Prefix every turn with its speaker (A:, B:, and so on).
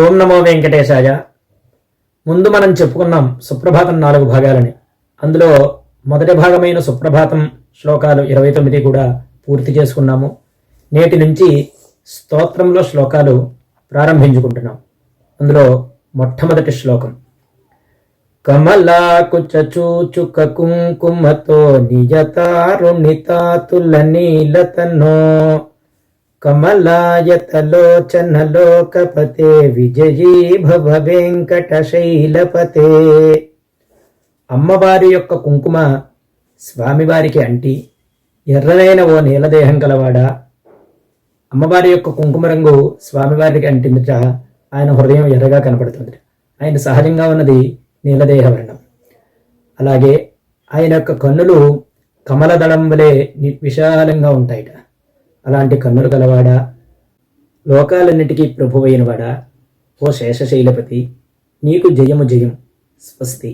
A: ఓం నమో వెంకటేశాయ. ముందు మనం చెప్పుకున్నాం సుప్రభాతం 4 భాగాలని. అందులో మొదటి భాగమైన సుప్రభాతం శ్లోకాలు 29 కూడా పూర్తి చేసుకున్నాము. నేటి నుంచి స్తోత్రంలో శ్లోకాలు ప్రారంభించుకుంటున్నాం. అందులో మొట్టమొదటి శ్లోకం కమలాకుచూచుక కుంకుమతో నిజతారుణితాతుల నీలతనో కమలాయతలోచనలోకపతే విజయీ భవ వెంకటశైలపతే. అమ్మవారి యొక్క కుంకుమ స్వామివారికి అంటి ఎర్రనైన ఓ నీలదేహం కలవాడా. అమ్మవారి యొక్క కుంకుమ రంగు స్వామివారికి అంటిందిట. ఆయన హృదయం ఎర్రగా కనపడుతుంది. ఆయన సహజంగా ఉన్నది నీలదేహ వర్ణం. అలాగే ఆయన యొక్క కన్నులు కమలదళం వలె విశాలంగా ఉంటాయిట. అలాంటి కన్నులు గలవాడా, లోకాలన్నిటికీ ప్రభువైనవాడా, ఓ శేషశైలపతి, నీకు జయము జయం, స్వస్తి.